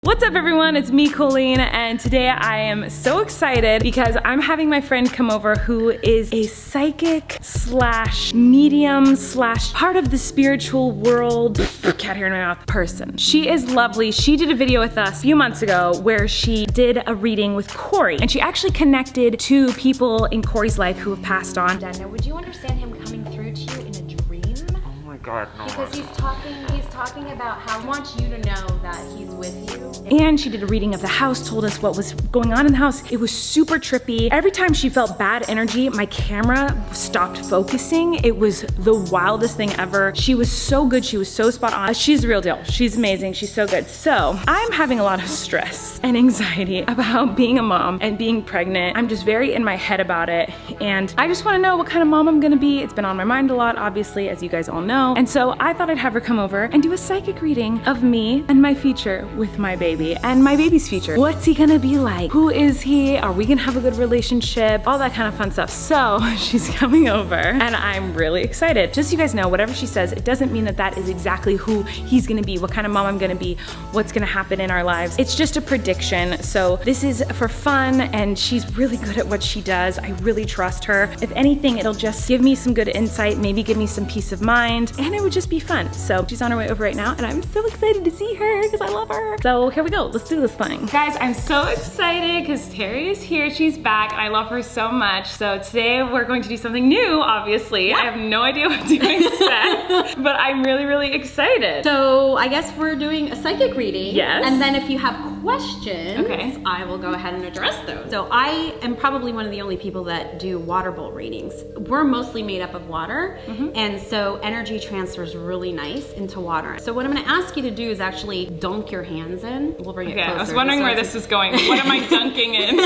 What's up everyone, it's me Colleen, and today I am so excited because I'm having my friend come over who is a psychic slash medium slash part of the spiritual world, cat hair in my mouth, person. She is lovely. She did a video with us a few months ago where she did a reading with Corey, and she actually connected to people in Corey's life who have passed on. Now, would you understand him coming through to you in a dream? Oh my God, no. Because he's talking about how he wants you to know that he's with you. And she did a reading of the house, told us what was going on in the house. It was super trippy. Every time she felt bad energy, my camera stopped focusing. It was the wildest thing ever. She was so good, she was so spot on. She's the real deal. She's amazing, she's so good. So I'm having a lot of stress and anxiety about being a mom and being pregnant. I'm just very in my head about it. And I just wanna know what kind of mom I'm gonna be. It's been on my mind a lot, obviously, as you guys all know. And so I thought I'd have her come over and do a psychic reading of me and my future with my baby and my baby's future. What's he gonna be like? Who is he? Are we gonna have a good relationship? All that kind of fun stuff. So she's coming over and I'm really excited. Just so you guys know, whatever she says, it doesn't mean that that is exactly who he's gonna be, what kind of mom I'm gonna be, what's gonna happen in our lives. It's just a prediction. So this is for fun and she's really good at what she does. I really trust her. If anything, it'll just give me some good insight, maybe give me some peace of mind, and it would just be fun. So she's on her way over right now and I'm so excited to see her because I love her. So here we go, let's do this thing. Guys, I'm so excited because Terry is here, she's back, and I love her so much. So today we're going to do something new, obviously. Yeah. I have no idea what to expect, but I'm really, really excited. So I guess we're doing a psychic reading. Yes. And then if you have questions, okay, I will go ahead and address those. So I am probably one of the only people that do water bowl readings. We're mostly made up of water, and so energy transfers really nice into water. So what I'm gonna ask you to do is actually dunk your hands in. We'll bring it closer. I was wondering where this is going. What am I dunking in?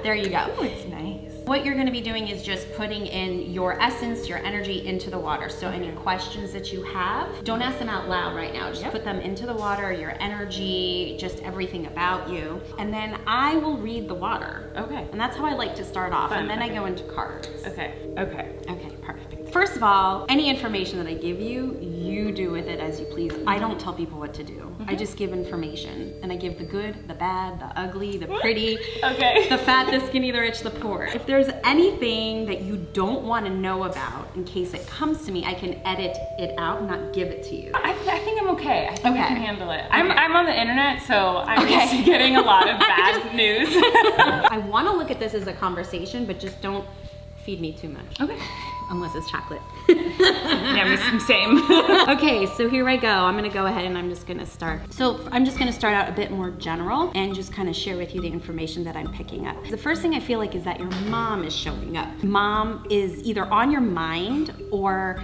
There you go. Oh, it's nice. What you're gonna be doing is just putting in your essence, your energy into the water. So any questions that you have, don't ask them out loud right now. Just put them into the water, your energy, just everything about you. And then I will read the water. Okay. And that's how I like to start off. Fun. And then I go into cards. Okay, okay. Okay, perfect. First of all, any information that I give you, you do with it as you please. I don't tell people what to do. I just give information. And I give the good, the bad, the ugly, the pretty, Okay. the fat, the skinny, the rich, the poor. If there's anything that you don't want to know about, in case it comes to me, I can edit it out and not give it to you. I think I'm okay. I think I can handle it. Okay. I'm on the internet, so I'm used to getting a lot of bad news. I want to look at this as a conversation, but just don't feed me too much. Okay. Unless it's chocolate. Yeah, same. Okay, so here I go. I'm gonna go ahead and I'm just gonna start. So I'm just gonna start out a bit more general and just kind of share with you the information that I'm picking up. The first thing I feel like is that your mom is showing up. Mom is either on your mind or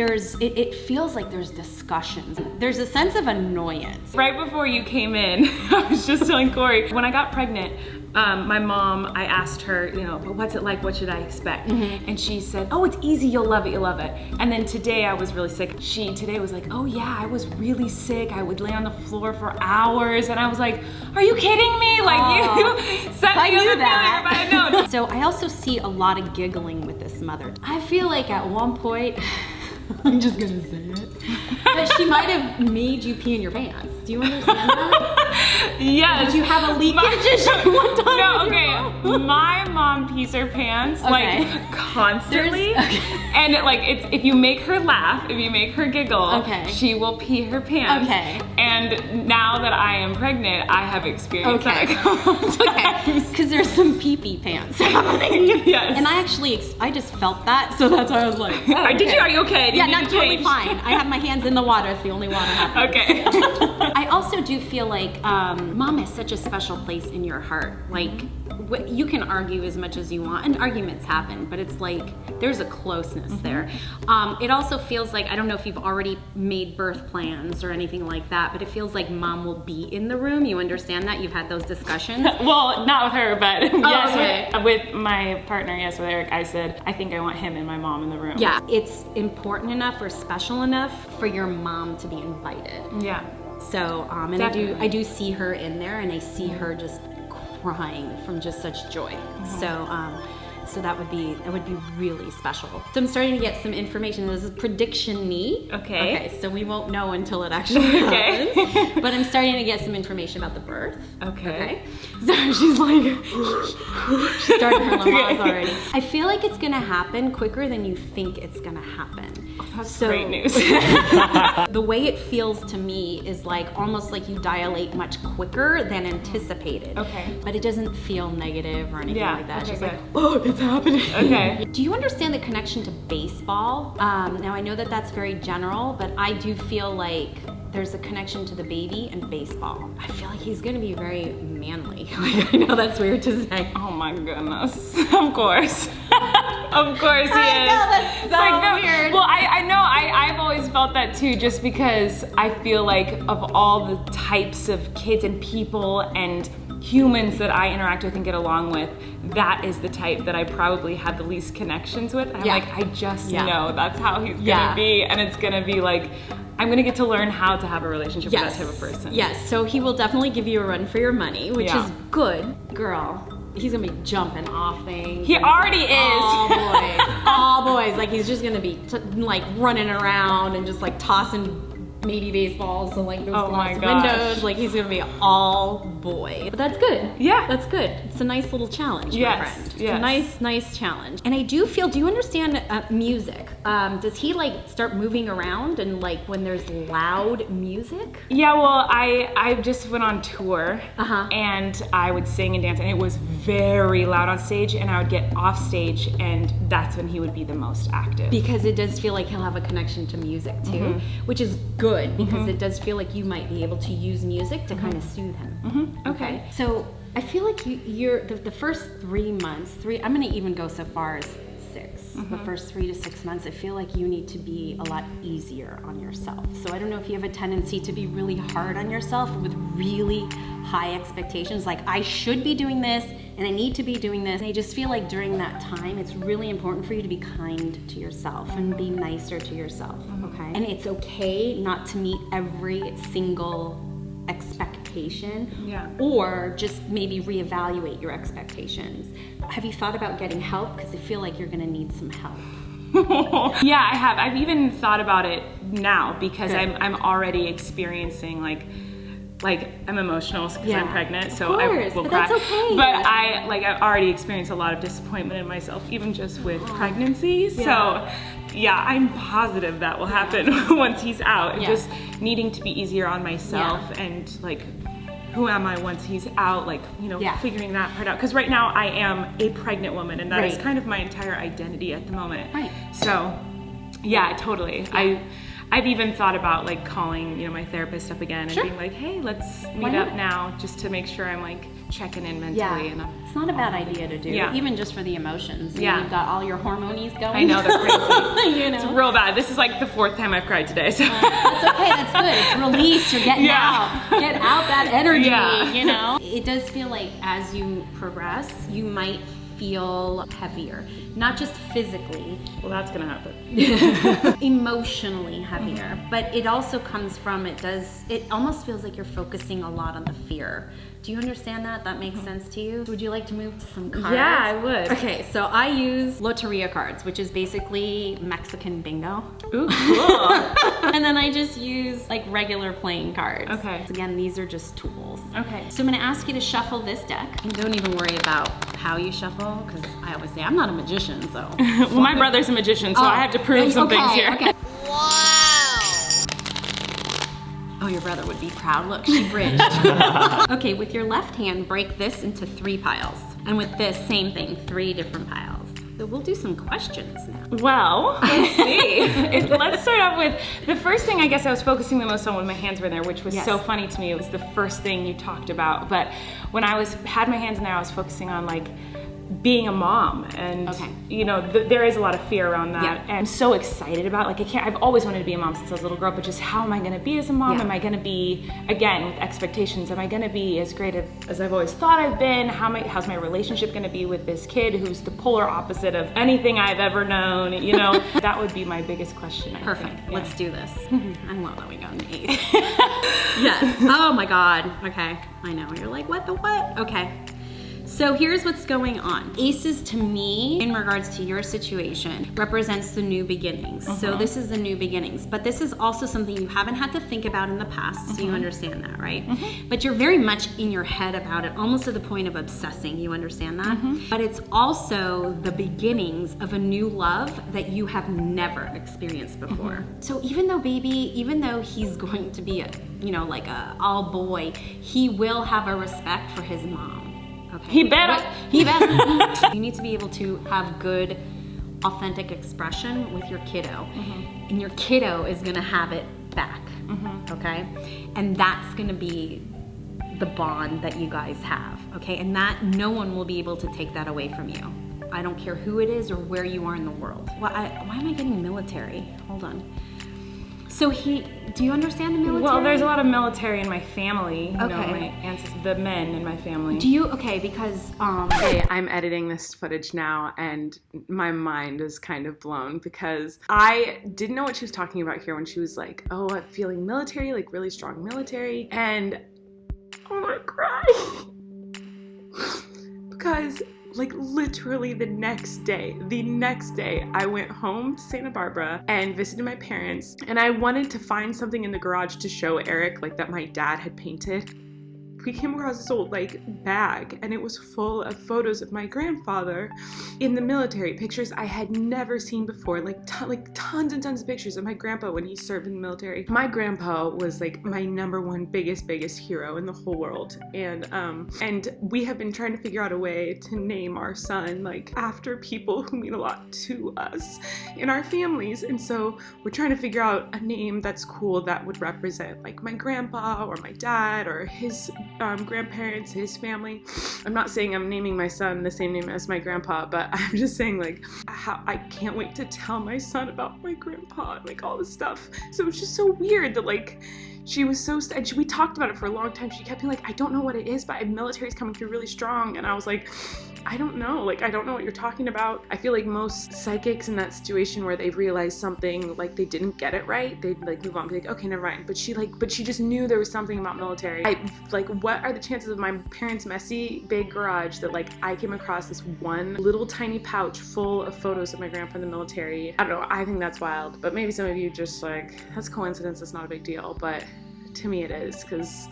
it feels like there's discussions. There's a sense of annoyance. Right before you came in, I was just telling Corey, when I got pregnant, my mom, I asked her, you know, what's it like, what should I expect? And she said, oh, it's easy, you'll love it, you'll love it. And then today I was really sick. She today was like, oh yeah, I was really sick. I would lay on the floor for hours. And I was like, are you kidding me? Like you sent me on the failure, but I know. So I also see a lot of giggling with this mother. I feel like at one point, I'm just gonna say it, but she might have made you pee in your pants. Do you understand that? Yes. Did you have a leakage one time? No, okay. My mom pees her pants like constantly. And like if you make her laugh, if you make her giggle, she will pee her pants. Okay. And now that I am pregnant, I have experienced that a couple times. Because there's some pee-pee pants happening. Yes. And I just felt that, so that's why I was like, oh, Did you? Are you okay? Yeah, no, totally fine. I have my hands in the water. It's the only water happening. Okay. I also do feel like mom has such a special place in your heart. Like, you can argue as much as you want, and arguments happen, but it's like there's a closeness there. It also feels like, I don't know if you've already made birth plans or anything like that, but it feels like mom will be in the room. You understand that? You've had those discussions? Well, not with her, but yes, okay. with my partner, yes, with Eric, I said, I think I want him and my mom in the room. Yeah, it's important enough or special enough for your mom to be invited. Yeah. So, and I do see her in there, and I see her just crying from just such joy. So So that would be really special. So I'm starting to get some information. This is prediction-y. Okay. So we won't know until it actually happens. But I'm starting to get some information about the birth. Okay. So she's like, she's starting her Lamaze already. I feel like it's gonna happen quicker than you think it's gonna happen. That's great news. The way it feels to me is like almost like you dilate much quicker than anticipated. Okay. But it doesn't feel negative or anything like that. Okay, She's good. like, oh, it's happening. Okay. Do you understand the connection to baseball? Now I know that that's very general, but I do feel like there's a connection to the baby and baseball. I feel like he's gonna be very manly. I know that's weird to say. Oh my goodness. Of course. Of course he is. I know, that's It's so weird. Well, I know, I've always felt that too, just because I feel like of all the types of kids and people and humans that I interact with and get along with, that is the type that I probably have the least connections with. I'm like, I just know that's how he's gonna be, and it's gonna be like, I'm gonna get to learn how to have a relationship with that type of person. Yes, so he will definitely give you a run for your money, which is good. Girl, he's gonna be jumping off things. He already is. All boys. All boys. Like he's just gonna be like running around and just like tossing maybe baseballs to like those glass windows. Like he's gonna be all boy. But that's good. Yeah. That's good. It's a nice little challenge, my friend. It's Yes. a nice challenge. And I do feel, do you understand music? Does he like start moving around and like when there's loud music? Yeah, well, I just went on tour Uh-huh. and I would sing and dance and it was very loud on stage, and I would get off stage and that's when he would be the most active. Because it does feel like he'll have a connection to music too, which is good because it does feel like you might be able to use music to kind of soothe him. Okay. So I feel like you're the first 3 months, I'm gonna even go so far as 6. The first 3 to 6 months, I feel like you need to be a lot easier on yourself. So I don't know if you have a tendency to be really hard on yourself with really high expectations, like I should be doing this and I need to be doing this. And I just feel like during that time, it's really important for you to be kind to yourself and be nicer to yourself, okay? And it's okay not to meet every single expectation, or just maybe reevaluate your expectations. Have you thought about getting help? Because I feel like you're gonna need some help. Yeah, I have. I've even thought about it now because I'm already experiencing like I'm emotional because I'm pregnant, so I will but cry. that's okay. But I've already experienced a lot of disappointment in myself, even just with pregnancy. So yeah, I'm positive that will happen once he's out. And just needing to be easier on myself and like, who am I once he's out? Like, you know, figuring that part out. Because right now I am a pregnant woman, and that is kind of my entire identity at the moment. Right. So yeah, totally. I've even thought about like calling, you know, my therapist up again and being like, hey, let's meet up now, just to make sure I'm like checking in mentally. And it's not a bad idea to do, even just for the emotions. You know, you've got all your hormones going. I know, they're crazy. You know? It's real bad. This is like the 4th time I've cried today. So. That's okay, that's good. It's release, you're getting out. Get out that energy, you know? It does feel like as you progress, you might feel heavier, not just physically. Well, that's gonna happen. Emotionally heavier, but it also comes from, it almost feels like you're focusing a lot on the fear. Do you understand that? That makes sense to you? Would you like to move to some cards? Yeah, I would. Okay, so I use Loteria cards, which is basically Mexican bingo. Ooh, cool. And then I just use like regular playing cards. Okay. Again, these are just tools. Okay. So I'm gonna ask you to shuffle this deck. And don't even worry about how you shuffle, because I always say I'm not a magician, so. Well, my brother's a magician, so I have to prove some things here. Okay. Oh, your brother would be proud. Look, she bridged. Okay, with your left hand, break this into 3 piles. And with this, same thing, 3 different piles. So we'll do some questions now. Well, let's see. Let's start off with, the first thing I guess I was focusing the most on when my hands were in there, which was so funny to me. It was the first thing you talked about. But when I had my hands in there, I was focusing on like being a mom, and you know, there is a lot of fear around that. And I'm so excited about, like, I've always wanted to be a mom since I was a little girl, but just how am I gonna be as a mom? Am I gonna be, again, with expectations, am I gonna be as great as I've always thought I've been? How's my relationship gonna be with this kid who's the polar opposite of anything I've ever known, you know? That would be my biggest question, I Perfect, think. let's do this. I love that we got an 8. Yes, oh my God, okay. I know, you're like, what the what? Okay. So here's what's going on. Aces to me, in regards to your situation, represents the new beginnings. So this is the new beginnings. But this is also something you haven't had to think about in the past, so you understand that, right? But you're very much in your head about it, almost to the point of obsessing. You understand that? But it's also the beginnings of a new love that you have never experienced before. So even though he's going to be a, you know, like a all boy, he will have a respect for his mom. Okay. He better. You need to be able to have good, authentic expression with your kiddo. And your kiddo is gonna have it back, okay? And that's gonna be the bond that you guys have, okay? And that no one will be able to take that away from you. I don't care who it is or where you are in the world. Well, why am I getting military? Hold on. So do you understand the military? Well, there's a lot of military in my family. You know, Okay. my ancestors, the men in my family. Because, Hey, I'm editing this footage now and my mind is kind of blown because I didn't know what she was talking about here when she was like, oh, I'm feeling military, like really strong military, and I'm gonna cry. Because like literally the next day, I went home to Santa Barbara and visited my parents, and I wanted to find something in the garage to show Eric, like that my dad had painted. We came across this old like bag and it was full of photos of my grandfather in the military, pictures I had never seen before, like tons and tons of pictures of my grandpa when he served in the military. My grandpa was like my number one biggest hero in the whole world, and we have been trying to figure out a way to name our son like after people who mean a lot to us in our families, and so we're trying to figure out a name that's cool that would represent like my grandpa or my dad or his grandparents, his family. I'm not saying I'm naming my son the same name as my grandpa, but I'm just saying like how I can't wait to tell my son about my grandpa and like all this stuff. So it's just so weird that like she was so, and we talked about it for a long time. She kept being like, I don't know what it is, but military's coming through really strong. And I was like, I don't know. Like, I don't know what you're talking about. I feel like most psychics in that situation where they realize something, like they didn't get it right, they'd like move on and be like, okay, never mind. But she just knew there was something about military. What are the chances of my parents' messy big garage that like I came across this one little tiny pouch full of photos of my grandpa in the military? I don't know. I think that's wild. But maybe some of you just like, that's coincidence. That's not a big deal. But to me it is, because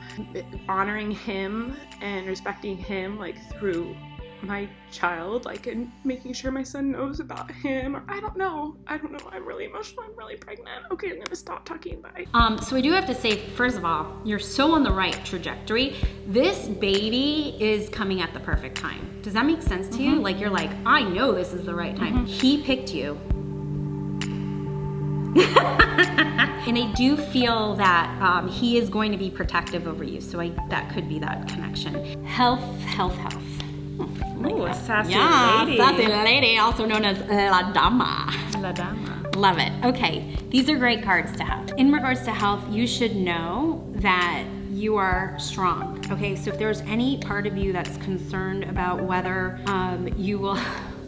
honoring him and respecting him like through my child, like, and making sure my son knows about him, or I don't know, I'm really emotional, I'm really pregnant. Okay, I'm gonna stop talking, bye. So I do have to say, first of all, you're so on the right trajectory. This baby is coming at the perfect time. Does that make sense to you? Like, you're like, I know this is the right time. He picked you. And I do feel that he is going to be protective over you, so that could be that connection. Health. Ooh, a sassy lady. Sassy lady, also known as La Dama. La Dama. Love it. Okay, these are great cards to have. In regards to health, you should know that you are strong. Okay, so if there's any part of you that's concerned about whether you will,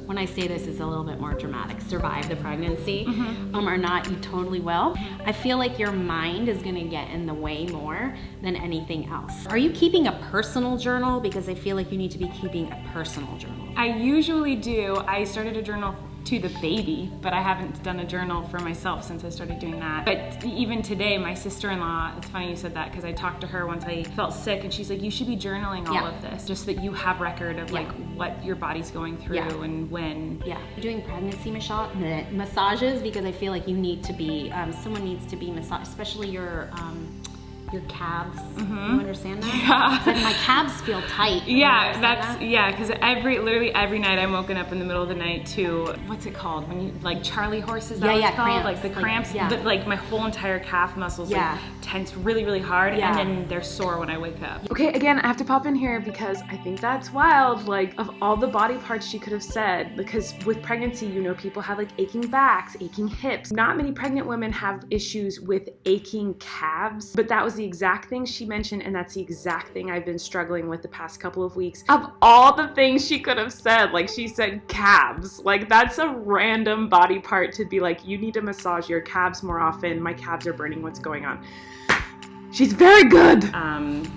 when I say this is a little bit more dramatic, survive the pregnancy or not, you totally will. I feel like your mind is gonna get in the way more than anything else. Are you keeping a personal journal? Because I feel like you need to be keeping a personal journal. I usually do. I started a journal to the baby, but I haven't done a journal for myself since I started doing that. But even today, my sister-in-law, it's funny you said that, because I talked to her once I felt sick, and she's like, you should be journaling all of this, just that you have record of like what your body's going through and when. Yeah, you're doing pregnancy massages, because I feel like you need to be, someone needs to be massaged, especially your calves. You understand that? Yeah. It's like my calves feel tight. Yeah, yeah, because literally every night I'm woken up in the middle of the night to, what's it called? When you, like Charlie horses, that it's called? Cramps. Like the cramps, like my whole entire calf muscles like tense really, really hard, and then they're sore when I wake up. Okay, again, I have to pop in here because I think that's wild. Like, of all the body parts she could have said, because with pregnancy, you know, people have like aching backs, aching hips. Not many pregnant women have issues with aching calves, but that was the exact thing she mentioned, and that's the exact thing I've been struggling with the past couple of weeks. Of all the things she could have said, like she said calves. Like, that's a random body part to be like, you need to massage your calves more often. My calves are burning, what's going on? She's very good.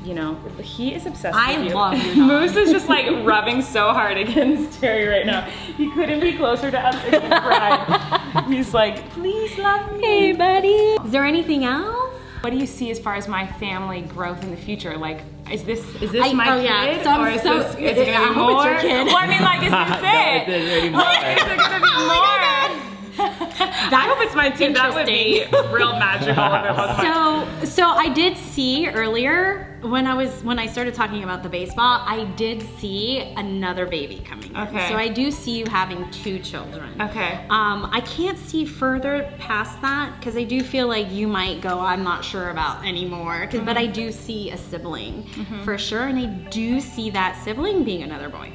You know, he is obsessed I with you. love you, Moose is just like rubbing so hard against Terry right now. He couldn't be closer to us and he cried. He's like, please love me. Hey, buddy. Is there anything else? What do you see as far as my family growth in the future? Like, is this my kid? So or is this is it gonna be more? It's your kid. Well, I mean, like, is this it? It's Is there gonna be more? I hope it's my team. That would be real magical if it was my So I did see earlier when I started talking about the baseball, I did see another baby coming. Okay. So I do see you having 2 children. Okay. I can't see further past that because I do feel like you might go, I'm not sure about anymore. But I do see a sibling for sure, and I do see that sibling being another boy.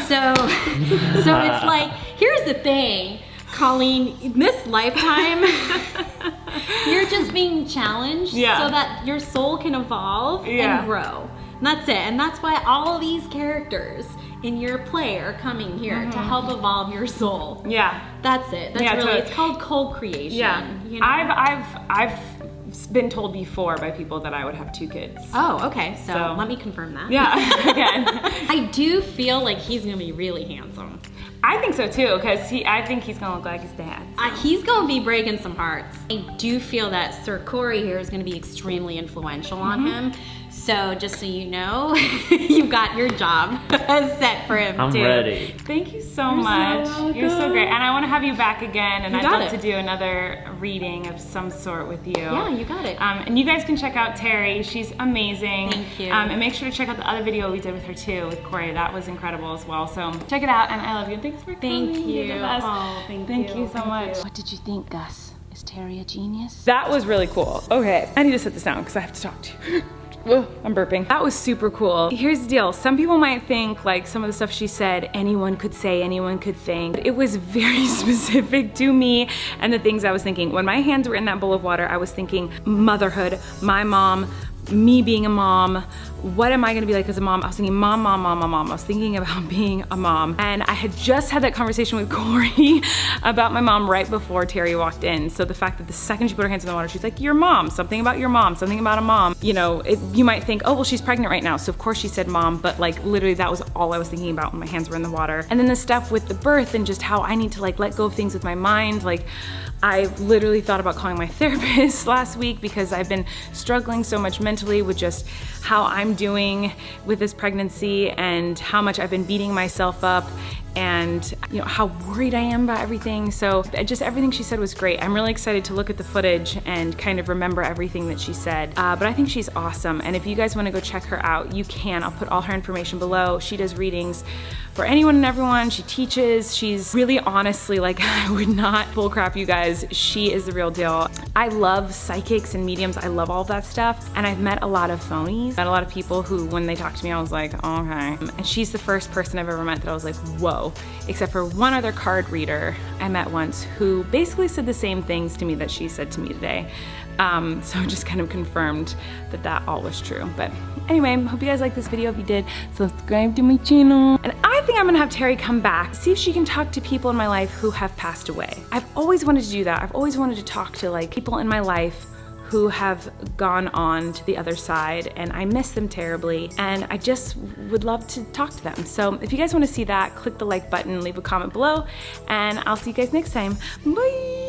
So it's like, here's the thing. Colleen, in this lifetime, you're just being challenged so that your soul can evolve and grow. And that's it. And that's why all of these characters in your play are coming here to help evolve your soul. Yeah. That's it. That's really, it's called co-creation. Yeah. You know? I've been told before by people that I would have 2 kids. Oh, okay. So let me confirm that. Yeah, again. I do feel like he's gonna be really handsome. I think so too, because I think he's gonna look like his dad. He's gonna be breaking some hearts. I do feel that Sir Corey here is gonna be extremely influential on him. So just so you know, you've got your job set for him I'm too. ready. Thank you so much. You're so great. And I want to have you back again, and I'd got love it. to do another reading of some sort with you. Yeah, you got it. And you guys can check out Terry. She's amazing. Thank you. And make sure to check out the other video we did with her too, with Corey. That was incredible as well. So check it out, and I love you. Thanks for coming. Thank you. You're the best. Oh, Thank you so much. What did you think, Gus? Is Terry a genius? That was really cool. Okay, I need to set this down because I have to talk to you. Ugh, I'm burping. That was super cool. Here's the deal. Some people might think like some of the stuff she said, anyone could say, anyone could think. It was very specific to me and the things I was thinking. When my hands were in that bowl of water, I was thinking motherhood, my mom, me being a mom, what am I gonna be like as a mom? I was thinking mom. I was thinking about being a mom. And I had just had that conversation with Corey about my mom right before Terry walked in. So the fact that the second she put her hands in the water, she's like, your mom, something about your mom, something about a mom. You know, you might think, oh, well, she's pregnant right now. So of course she said mom, but like literally that was all I was thinking about when my hands were in the water. And then the stuff with the birth and just how I need to like let go of things with my mind. Like I literally thought about calling my therapist last week because I've been struggling so much mentally with just how I'm doing with this pregnancy and how much I've been beating myself up and you know how worried I am about everything. So just everything she said was great. I'm really excited to look at the footage and kind of remember everything that she said. But I think she's awesome. And if you guys want to go check her out, you can. I'll put all her information below. She does readings for anyone and everyone. She teaches. She's really honestly, like, I would not bull crap you guys. She is the real deal. I love psychics and mediums. I love all of that stuff. And I've met a lot of phonies. Met a lot of people who, when they talk to me, I was like, oh, okay. And she's the first person I've ever met that I was like, whoa. Except for one other card reader I met once who basically said the same things to me that she said to me today. So just kind of confirmed that that all was true. But anyway, hope you guys liked this video. If you did, subscribe to my channel. And I think I'm gonna have Terry come back, see if she can talk to people in my life who have passed away. I've always wanted to do that. I've always wanted to talk to like people in my life who have gone on to the other side, and I miss them terribly, and I just would love to talk to them. So if you guys wanna see that, click the like button, leave a comment below, and I'll see you guys next time. Bye!